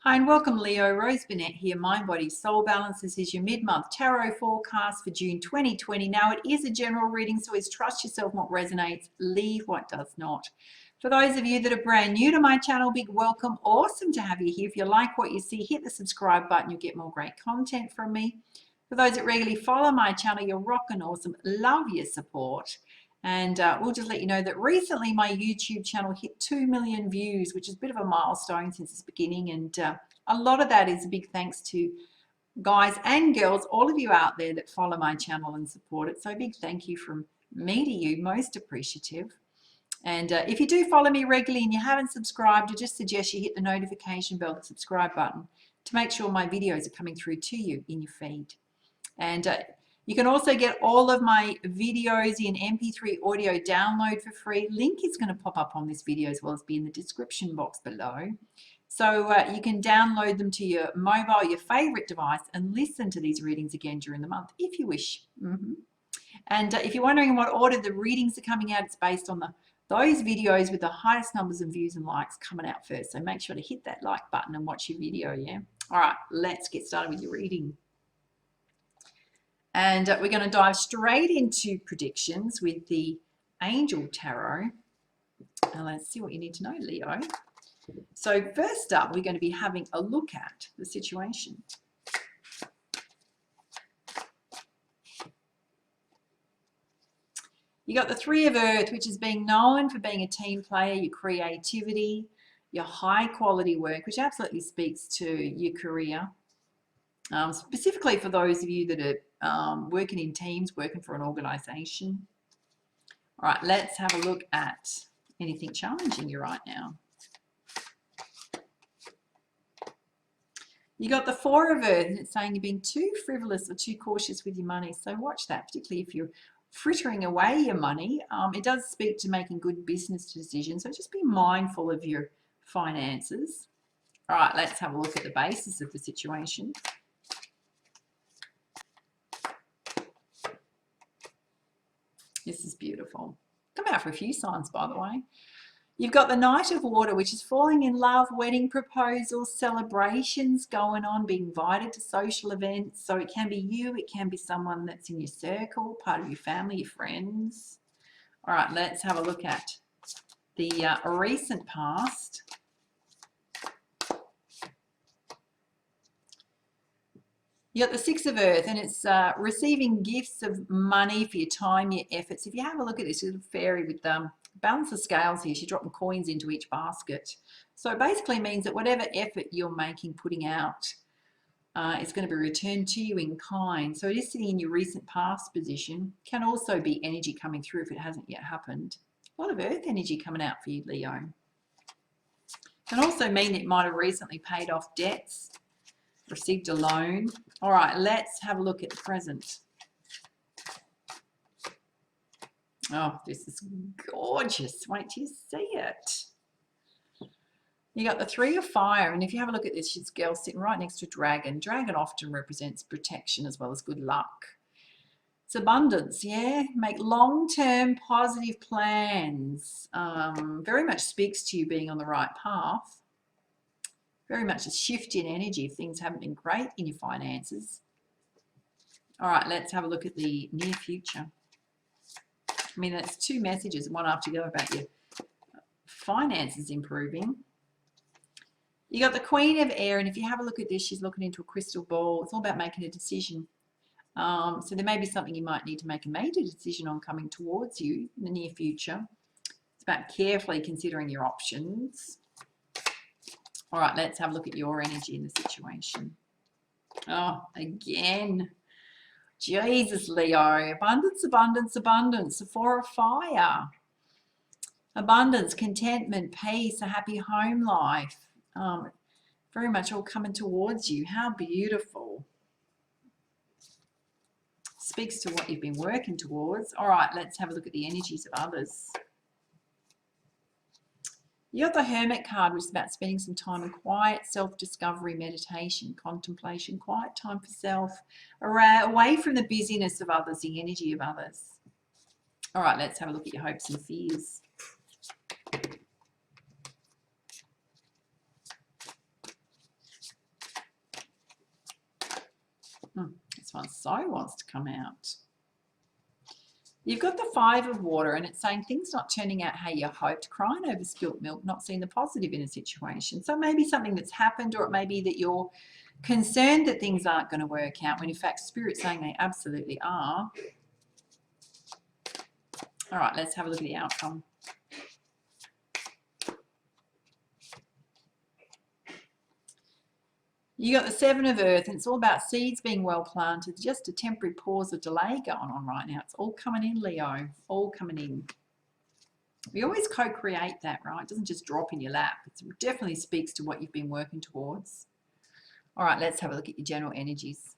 Hi and welcome, Leo. Rose Burnett here, Mind, Body, Soul Balance. This is your mid-month tarot forecast for June 2020. Now, it is a general reading, so always trust yourself what resonates, leave what does not. For those of you that are brand new to my channel, big welcome. Awesome to have you here. If you like what you see, hit the subscribe button. You'll get more great content from me. For those that regularly follow my channel, you're rocking awesome. Love your support. And we'll just let you know that recently my YouTube channel hit 2 million views, which is a bit of a milestone since its beginning. And a lot of that is a big thanks to guys and girls, all of you out there that follow my channel and support it. So a big thank you from me to you, most appreciative. And if you do follow me regularly and you haven't subscribed, I just suggest you hit the notification bell, the subscribe button, to make sure my videos are coming through to you in your feed. And you can also get all of my videos in MP3 audio download for free. Link is going to pop up on this video as well as be in the description box below. So you can download them to your mobile, your favorite device, and listen to these readings again during the month if you wish. And if you're wondering in what order the readings are coming out, it's based on those videos with the highest numbers of views and likes coming out first. So make sure to hit that like button and watch your video, yeah? All right, let's get started with your reading. And we're going to dive straight into predictions with the Angel Tarot. And let's see what you need to know, Leo. So first up, we're going to be having a look at the situation. You got the Three of Earth, which is being known for being a team player, your creativity, your high quality work, which absolutely speaks to your career. Specifically for those of you that are working in teams, working for an organization. All right, let's have a look at anything challenging you right now. You got the Four of Earth, and it's saying you've been too frivolous or too cautious with your money. So watch that, particularly if you're frittering away your money. It does speak to making good business decisions. So just be mindful of your finances. All right, let's have a look at the basis of the situation. This is beautiful. Come out for a few signs, by the way. You've got the Knight of Water, which is falling in love, wedding proposals, celebrations going on, being invited to social events. So it can be you, it can be someone that's in your circle, part of your family, your friends. All right, let's have a look at the recent past. You got the Six of Earth, and it's receiving gifts of money for your time, your efforts. If you have a look at this little fairy with balance the scales here, she's dropping coins into each basket. So it basically means that whatever effort you're making, putting out, is going to be returned to you in kind. So it is sitting in your recent past position. Can also be energy coming through if it hasn't yet happened. A lot of earth energy coming out for you, Leo. Can also mean that it might have recently paid off debts, received a loan. All right, let's have a look at the present. Oh, this is gorgeous. Wait till you see it. You got the Three of Fire, and if you have a look at this, this girl sitting right next to a dragon. Dragon often represents protection as well as good luck. It's abundance, yeah? Make long-term positive plans. Very much speaks to you being on the right path. Very much a shift in energy if things haven't been great in your finances. All right, let's have a look at the near future. I mean, that's two messages, one after the other, about your finances improving. You got the Queen of Air, and if you have a look at this, she's looking into a crystal ball. It's all about making a decision. So there may be something you might need to make a major decision on coming towards you in the near future. It's about carefully considering your options. All right, let's have a look at your energy in the situation. Oh, again. Jesus, Leo. Abundance, abundance, abundance. The Four of Fire. Abundance, contentment, peace, a happy home life. Very much all coming towards you. How beautiful. Speaks to what you've been working towards. All right, let's have a look at the energies of others. You got the Hermit card, which is about spending some time in quiet self-discovery, meditation, contemplation, quiet time for self, away from the busyness of others, the energy of others. All right, let's have a look at your hopes and fears. This one so wants to come out. You've got the 5 of water, and it's saying things not turning out how you hoped, crying over spilt milk, not seeing the positive in a situation. So maybe something that's happened, or it may be that you're concerned that things aren't going to work out, when in fact Spirit's saying they absolutely are. All right, let's have a look at the outcome. You got the 7 of earth, and it's all about seeds being well planted. Just a temporary pause or delay going on right now. It's all coming in, Leo, all coming in. We always co-create that, right? It doesn't just drop in your lap. It definitely speaks to what you've been working towards. All right, let's have a look at your general energies.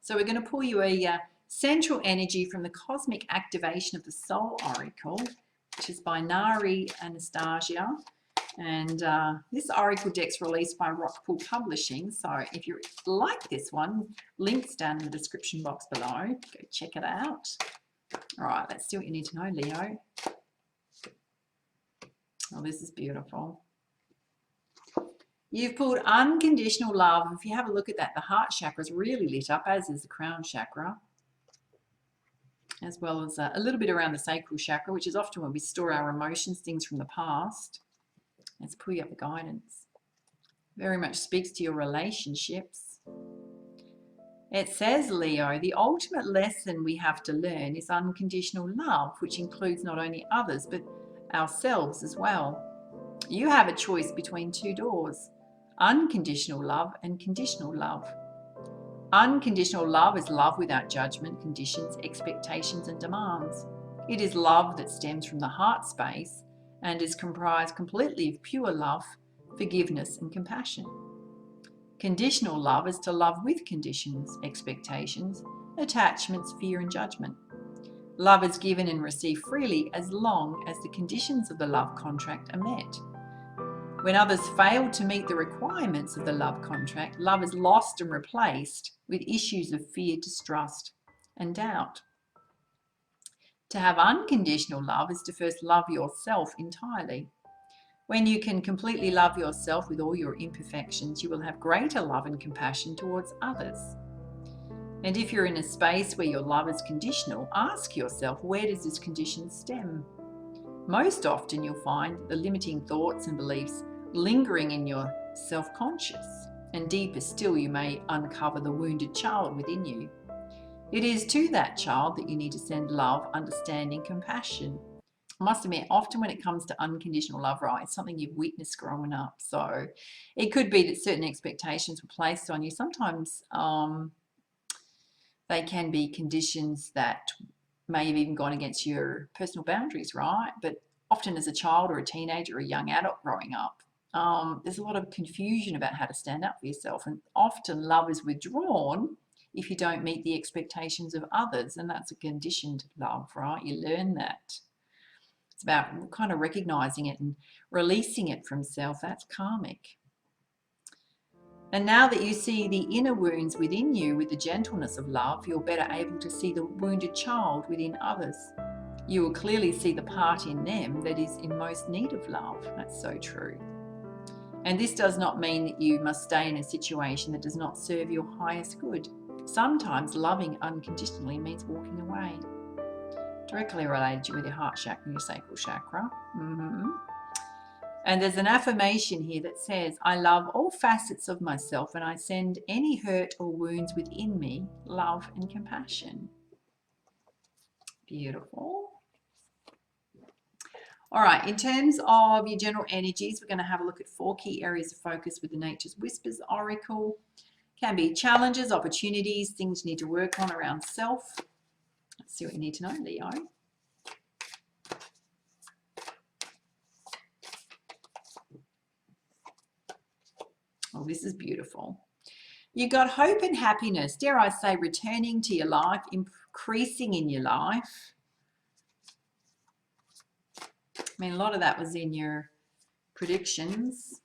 So we're going to pull you a central energy from the Cosmic Activation of the Soul Oracle, which is by NARI, ANASTARSIA. And this oracle deck's released by Rockpool Publishing. So if you like this one, links down in the description box below. Go check it out. All right, let's see what you need to know, Leo. Oh, this is beautiful. You've pulled Unconditional Love. If you have a look at that, the heart chakra is really lit up, as is the crown chakra, as well as a little bit around the sacral chakra, which is often when we store our emotions, things from the past. Let's pull you up the guidance. Very much speaks to your relationships. It says, Leo, the ultimate lesson we have to learn is unconditional love, which includes not only others, but ourselves as well. You have a choice between 2 doors, unconditional love and conditional love. Unconditional love is love without judgment, conditions, expectations, and demands. It is love that stems from the heart space and is comprised completely of pure love, forgiveness, and compassion. Conditional love is to love with conditions, expectations, attachments, fear, and judgment. Love is given and received freely as long as the conditions of the love contract are met. When others fail to meet the requirements of the love contract, love is lost and replaced with issues of fear, distrust, and doubt. To have unconditional love is to first love yourself entirely. When you can completely love yourself with all your imperfections, you will have greater love and compassion towards others. And if you're in a space where your love is conditional, ask yourself, where does this condition stem? Most often you'll find the limiting thoughts and beliefs lingering in your self-conscious, and deeper still you may uncover the wounded child within you. It is to that child that you need to send love, understanding, compassion. I must admit, often when it comes to unconditional love, right, it's something you've witnessed growing up. So it could be that certain expectations were placed on you. Sometimes they can be conditions that may have even gone against your personal boundaries, right? But often as a child or a teenager or a young adult growing up, there's a lot of confusion about how to stand up for yourself. And often love is withdrawn if you don't meet the expectations of others. And that's a conditioned love, right? You learn that. It's about kind of recognizing it and releasing it from self. That's karmic. And now that you see the inner wounds within you with the gentleness of love, you're better able to see the wounded child within others. You will clearly see the part in them that is in most need of love. That's so true. And this does not mean that you must stay in a situation that does not serve your highest good. Sometimes loving unconditionally means walking away. Directly related with your heart chakra and your sacral chakra. And there's an affirmation here that says, I love all facets of myself and I send any hurt or wounds within me love and compassion. Beautiful. All right, in terms of your general energies, we're going to have a look at 4 key areas of focus with the Nature's Whispers Oracle. Can be challenges, opportunities, things you need to work on around self. Let's see what you need to know, Leo. Oh, this is beautiful. You got hope and happiness, dare I say, returning to your life, increasing in your life. I mean, a lot of that was in your predictions.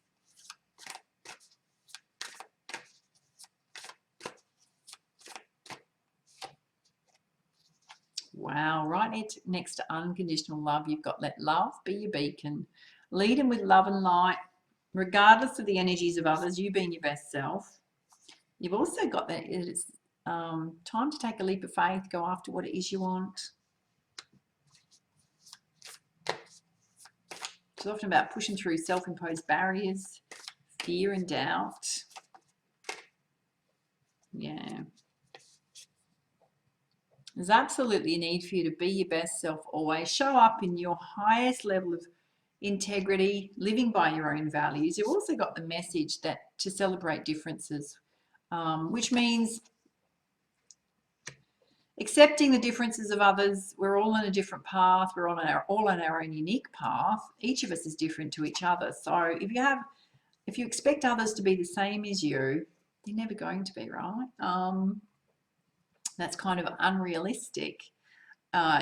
Wow, right next to unconditional love, you've got let love be your beacon. Lead them with love and light, regardless of the energies of others, you being your best self. You've also got that it's time to take a leap of faith, go after what it is you want. It's often about pushing through self-imposed barriers, fear and doubt. Yeah. There's absolutely a need for you to be your best self always. Show up in your highest level of integrity, living by your own values. You've also got the message that to celebrate differences, which means accepting the differences of others. We're all on a different path. We're all on our own unique path. Each of us is different to each other. So if you expect others to be the same as you, they're never going to be, right? That's kind of unrealistic.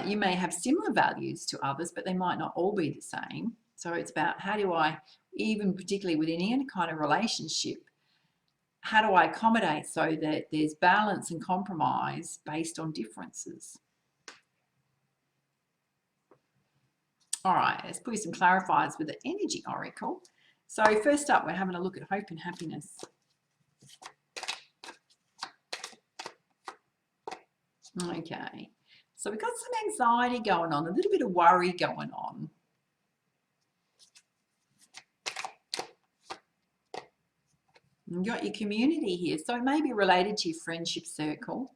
You may have similar values to others, but they might not all be the same. So it's about how do I, even particularly within any kind of relationship, how do I accommodate so that there's balance and compromise based on differences? All right, let's put some clarifiers with the energy oracle. So first up, we're having a look at hope and happiness. Okay, so we've got some anxiety going on, a little bit of worry going on. You've got your community here, so it may be related to your friendship circle.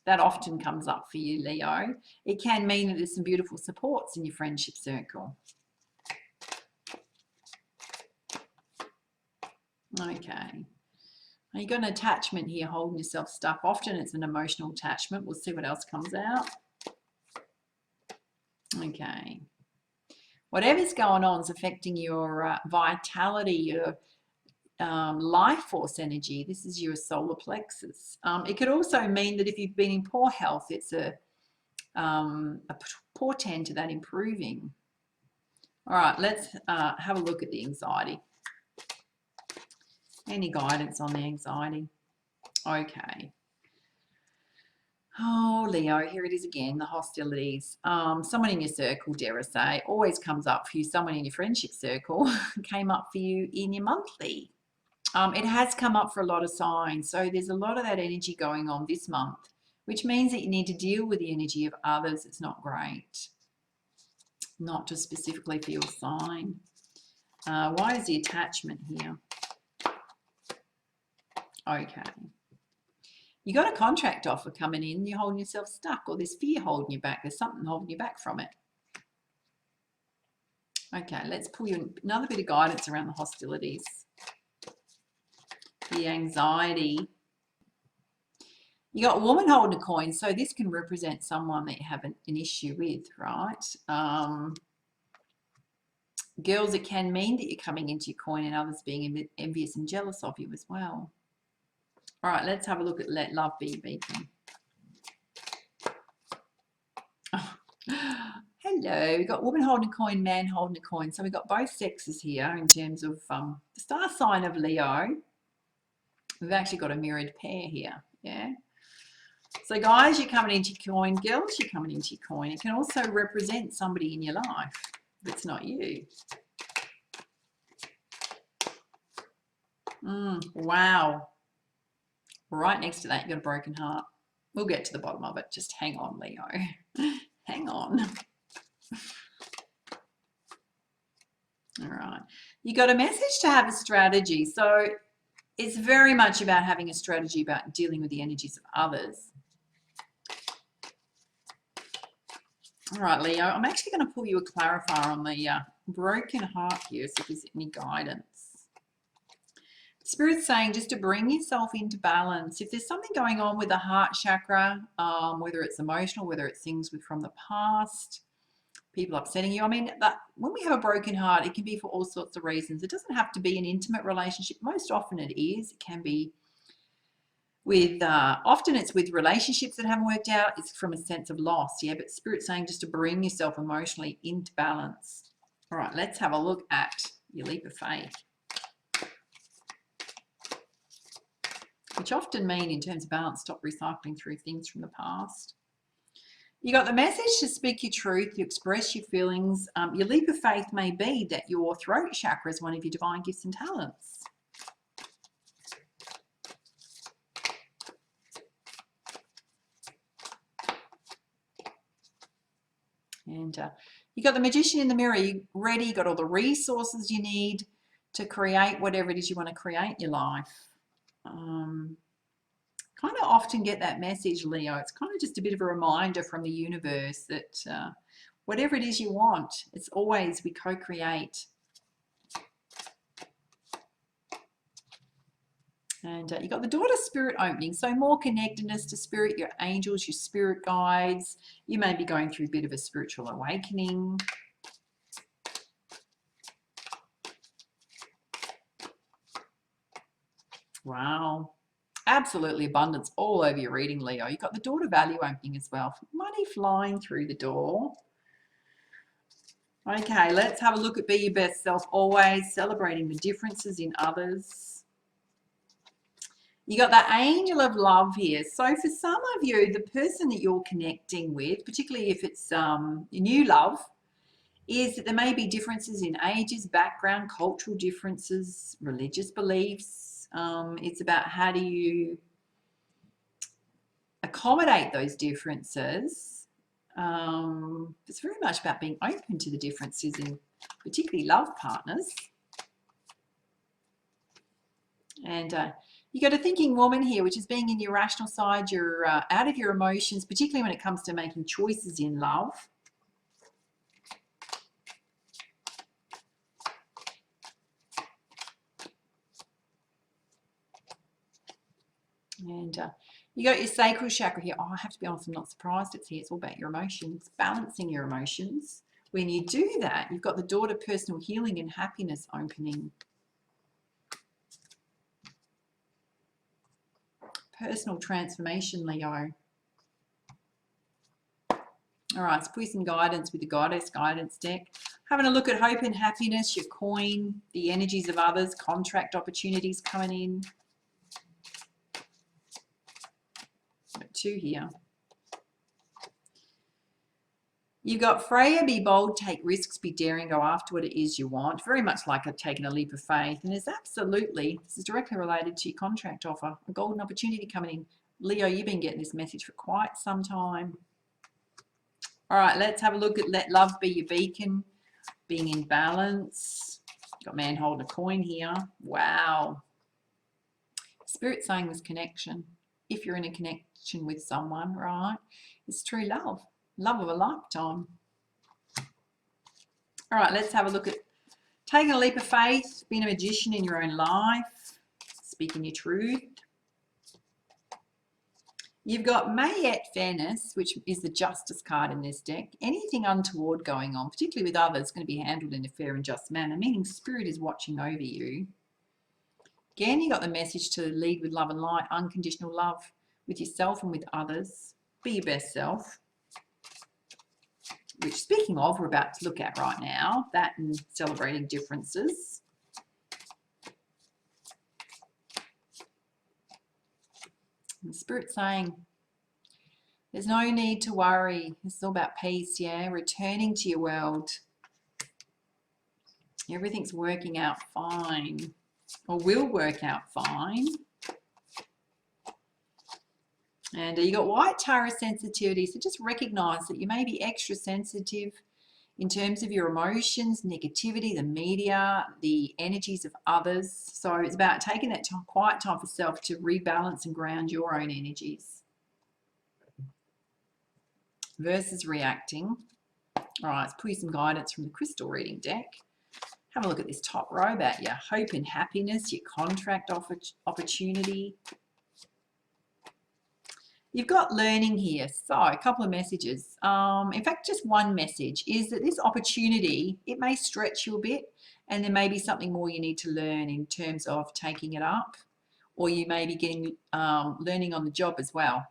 That often comes up for you, Leo. It can mean that there's some beautiful supports in your friendship circle. Okay. Now you've got an attachment here holding yourself stuck. Often it's an emotional attachment. We'll see what else comes out. Okay. Whatever's going on is affecting your vitality, your life force energy. This is your solar plexus. It could also mean that if you've been in poor health, it's a portend to that improving. All right, let's have a look at the anxiety. Any guidance on the anxiety? Okay. Oh, Leo, here it is again, the hostilities. Someone in your circle, dare I say, always comes up for you. Someone in your friendship circle came up for you in your monthly. It has come up for a lot of signs. So there's a lot of that energy going on this month, which means that you need to deal with the energy of others. It's not great. Not just specifically for your sign. Why is the attachment here? Okay. You got a contract offer coming in, you're holding yourself stuck, or there's fear holding you back. There's something holding you back from it. Okay, let's pull you another bit of guidance around the hostilities. The anxiety. You got a woman holding a coin, so this can represent someone that you have an issue with, right? Girls, it can mean that you're coming into your coin and others being envious and jealous of you as well. All right, let's have a look at Let Love Be Your Beacon. Oh. Hello, we've got woman holding a coin, man holding a coin. So we've got both sexes here in terms of the star sign of Leo. We've actually got a mirrored pair here, yeah? So guys, you're coming into your coin. Girls, you're coming into your coin. It can also represent somebody in your life if it's not you. Wow. Right next to that, you've got a broken heart. We'll get to the bottom of it. Just hang on, Leo. Hang on. All right. You got a message to have a strategy. So it's very much about having a strategy about dealing with the energies of others. All right, Leo, I'm actually going to pull you a clarifier on the broken heart here, so if there's any guidance. Spirit's saying just to bring yourself into balance. If there's something going on with the heart chakra, whether it's emotional, whether it's things from the past, people upsetting you. I mean, when we have a broken heart, it can be for all sorts of reasons. It doesn't have to be an intimate relationship. Most often it is. It can be with, often it's with relationships that haven't worked out. It's from a sense of loss, yeah, but Spirit's saying just to bring yourself emotionally into balance. All right, let's have a look at your leap of faith. Which often mean in terms of balance, stop recycling through things from the past. You got the message to speak your truth, to express your feelings. Your leap of faith may be that your throat chakra is one of your divine gifts and talents. And you got the Magician in the mirror. You ready? You got all the resources you need to create whatever it is you want to create in your life. Kind of often get that message, Leo. It's kind of just a bit of a reminder from the universe that whatever it is you want, it's always we co-create. And you got the Daughter Spirit opening, so more connectedness to Spirit, your angels, your spirit guides. You may be going through a bit of a spiritual awakening. Wow. Absolutely abundance all over your reading, Leo. You've got the Daughter Value opening as well. Money flying through the door. Okay, let's have a look at Be Your Best Self, always celebrating the differences in others. You got the Angel of Love here. So for some of you, the person that you're connecting with, particularly if it's new love, is that there may be differences in ages, background, cultural differences, religious beliefs. It's about how do you accommodate those differences. It's very much about being open to the differences in particularly love partners. And you got a thinking woman here, which is being in your rational side. You're out of your emotions, particularly when it comes to making choices in love. And you got your sacral chakra here. Oh, I have to be honest, I'm not surprised it's here. It's all about your emotions, balancing your emotions. When you do that, you've got the Daughter Personal Healing and Happiness opening. Personal transformation, Leo. All right, let's put some guidance with the Goddess Guidance deck. Having a look at hope and happiness, your coin, the energies of others, contract opportunities coming in. Got two here. You've got Freya, be bold, take risks, be daring, go after what it is you want. Very much like taking a leap of faith. And there's absolutely, this is directly related to your contract offer, a golden opportunity coming in. Leo, you've been getting this message for quite some time. All right, let's have a look at Let Love Be Your Beacon, being in balance. Got man holding a coin here. Wow. Spirit saying this connection, if you're in a connection with someone, right, it's true love. Love of a lifetime. All right, let's have a look at taking a leap of faith, being a magician in your own life, speaking your truth. You've got Mayette Fairness, which is the Justice card in this deck. Anything untoward going on, particularly with others, is going to be handled in a fair and just manner, meaning Spirit is watching over you. Again, you got the message to lead with love and light, unconditional love with yourself and with others. Be your best self. Which, speaking of, we're about to look at right now, that and celebrating differences. And the Spirit saying, there's no need to worry. This is all about peace, yeah? Returning to your world. Everything's working out fine, or will work out fine. And you got White Tara sensitivity, so just recognize that you may be extra sensitive in terms of your emotions, negativity, the media, the energies of others. So it's about taking that time, quiet time for self to rebalance and ground your own energies versus reacting. All right, let's put you some guidance from the crystal reading deck. Have a look at this top row about your hope and happiness, your contract opportunity. You've got learning here. So a couple of messages. In fact, just one message is that this opportunity, it may stretch you a bit and there may be something more you need to learn in terms of taking it up, or you may be getting learning on the job as well.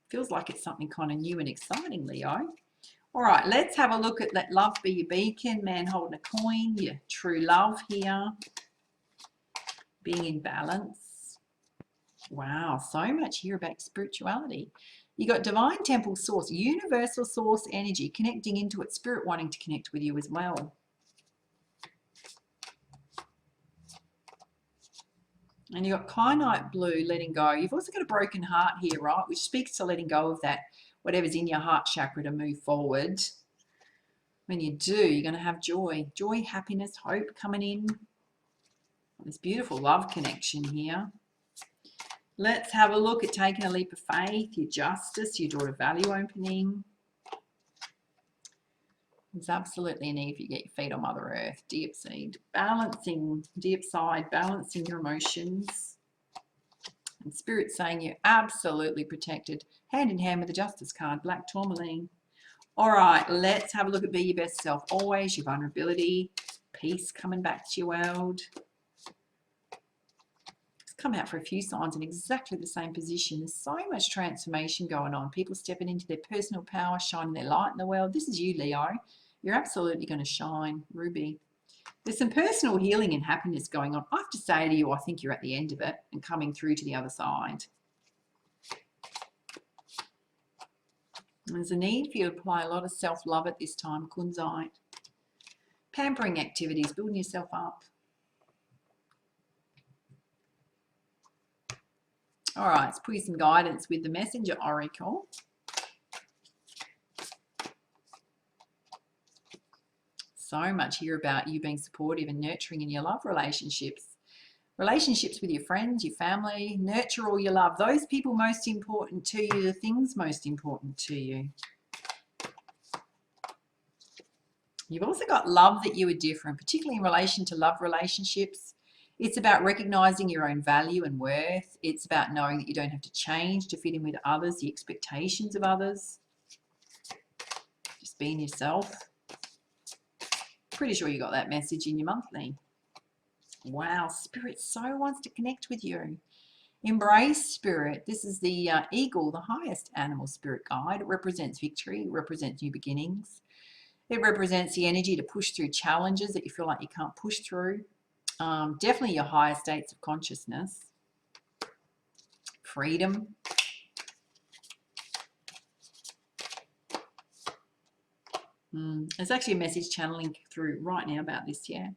Feels like it's something kind of new and exciting, Leo. All right, let's have a look at Let Love Be Your Beacon, man holding a coin, your true love here, being in balance. Wow, so much here about spirituality. You got Divine Temple Source, Universal Source Energy, connecting into it, Spirit wanting to connect with you as well. And you got Kyanite Blue, letting go. You've also got a broken heart here, right, which speaks to letting go of that. whatever's in your heart chakra to move forward. When you do, you're going to have joy, happiness, hope coming in. This beautiful love connection here. Let's have a look at taking a leap of faith, your justice, your daughter value opening. There's absolutely a need for you to get your feet on Mother Earth, deep seed, balancing, deep side, balancing your emotions. And Spirit saying you're absolutely protected, hand in hand with the Justice card, black tourmaline. All right, let's have a look at be your best self always, your vulnerability, peace coming back to your world. It's come out for a few signs in exactly the same position. There's so much transformation going on. People stepping into their personal power, shining their light in the world. This is you, Leo. You're absolutely going to shine, Ruby. There's some personal healing and happiness going on. I have to say to you, I think you're at the end of it and coming through to the other side. There's a need for you to apply a lot of self-love at this time, Kunzite. Pampering activities, building yourself up. All right, let's put you some guidance with the Messenger Oracle. So much here about you being supportive and nurturing in your love relationships. Relationships with your friends, your family, nurture all your love. Those people most important to you, the things most important to you. You've also got love that you are different, particularly in relation to love relationships. It's about recognizing your own value and worth. It's about knowing that you don't have to change to fit in with others, the expectations of others. Just being yourself. Pretty sure you got that message in your monthly. Wow, Spirit so wants to connect with you. Embrace Spirit. This is the eagle, the highest animal spirit guide. It represents victory. It represents new beginnings. It represents the energy to push through challenges that you feel like you can't push through. Definitely your higher states of consciousness. Freedom. There's actually a message channeling through right now about this, yeah.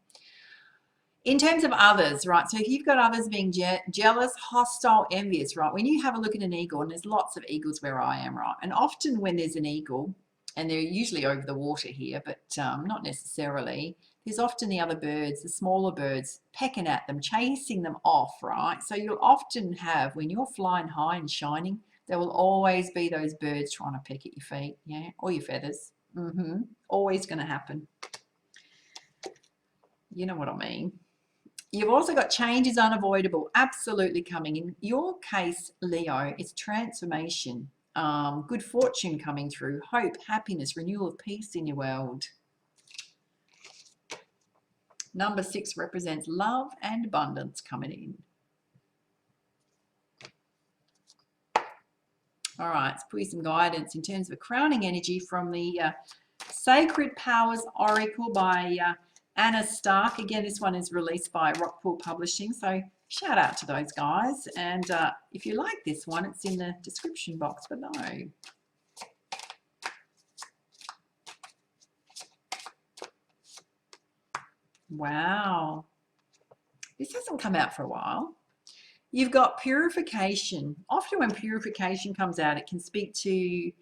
In terms of others, right, so if you've got others being jealous, hostile, envious, right, when you have a look at an eagle, and there's lots of eagles where I am, right, and often when there's an eagle, and they're usually over the water here, but not necessarily, there's often the other birds, the smaller birds, pecking at them, chasing them off, right? So you'll often have, when you're flying high and shining, there will always be those birds trying to peck at your feet, yeah, or your feathers. Always going to happen. You know what I mean. You've also got change is unavoidable, absolutely coming. In your case, Leo, it's transformation, good fortune coming through, hope, happiness, renewal of peace in your world. Number 6 represents love and abundance coming in. All right, let's put you some guidance in terms of a crowning energy from the Sacred Powers Oracle by ANASTARSIA. Again, this one is released by Rockpool Publishing, so shout out to those guys. And if you like this one, it's in the description box below. Wow. This hasn't come out for a while. You've got purification. Often when purification comes out, it can speak to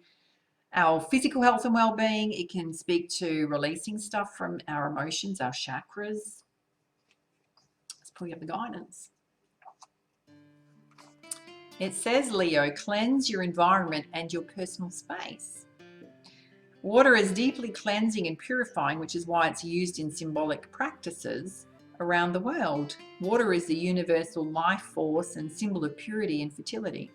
our physical health and well-being. It can speak to releasing stuff from our emotions, our chakras. Let's pull up the guidance. It says, Leo, cleanse your environment and your personal space. Water is deeply cleansing and purifying, which is why it's used in symbolic practices around the world. Water is the universal life force and symbol of purity and fertility.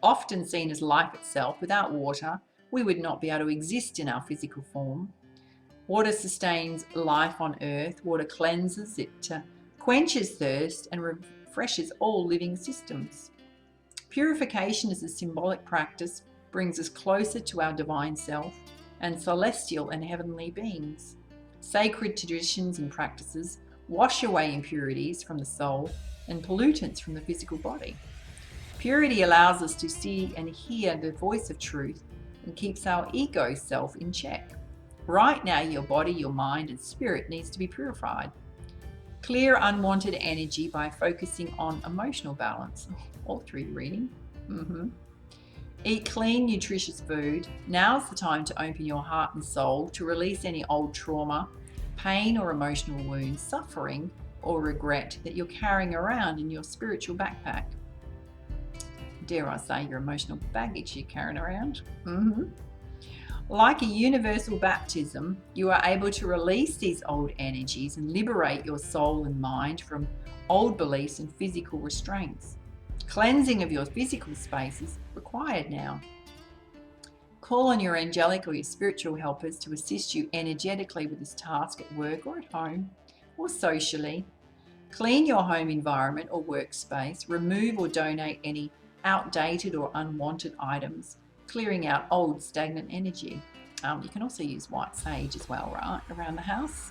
Often seen as life itself, without water, we would not be able to exist in our physical form. Water sustains life on earth. Water cleanses, it quenches thirst and refreshes all living systems. Purification as a symbolic practice brings us closer to our divine self and celestial and heavenly beings. Sacred traditions and practices wash away impurities from the soul and pollutants from the physical body. Purity allows us to see and hear the voice of truth and keeps our ego self in check. Right now, your body, your mind, and spirit needs to be purified. Clear unwanted energy by focusing on emotional balance, all through the reading. Eat clean, nutritious food. Now's the time to open your heart and soul to release any old trauma, pain or emotional wounds, suffering or regret that you're carrying around in your spiritual backpack. Dare I say your emotional baggage you're carrying around? Like a universal baptism, you are able to release these old energies and liberate your soul and mind from old beliefs and physical restraints. Cleansing of your physical space is required now. Call on your angelic or your spiritual helpers to assist you energetically with this task at work or at home or socially. Clean your home environment or workspace. Remove or donate any outdated or unwanted items, clearing out old stagnant energy. You can also use white sage as well, right, around the house.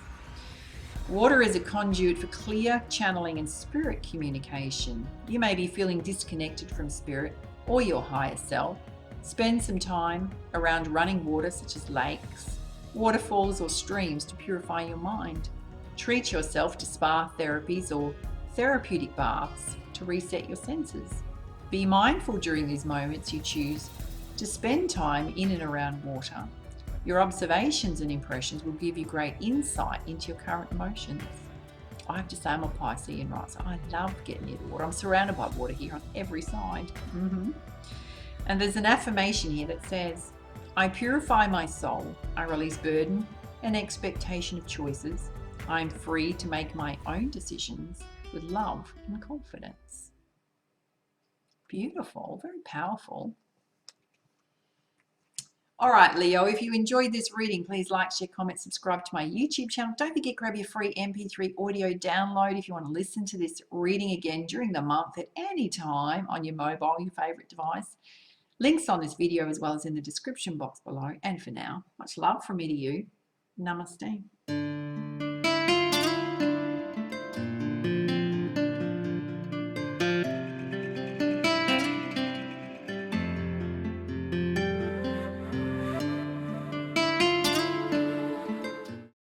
Water is a conduit for clear channeling and spirit communication. You may be feeling disconnected from spirit or your higher self. Spend some time around running water such as lakes, waterfalls or streams to purify your mind. Treat yourself to spa therapies or therapeutic baths to reset your senses. Be mindful during these moments you choose to spend time in and around water. Your observations and impressions will give you great insight into your current emotions. I have to say I'm a Piscean, right? So I love getting near the water. I'm surrounded by water here on every side. And there's an affirmation here that says, I purify my soul. I release burden and expectation of choices. I am free to make my own decisions with love and confidence. Beautiful, very powerful. All right, Leo, if you enjoyed this reading, please like, share, comment, subscribe to my YouTube channel. Don't forget, grab your free MP3 audio download if you want to listen to this reading again during the month at any time on your mobile, your favorite device. Links on this video as well as in the description box below. And for now, much love from me to you. Namaste.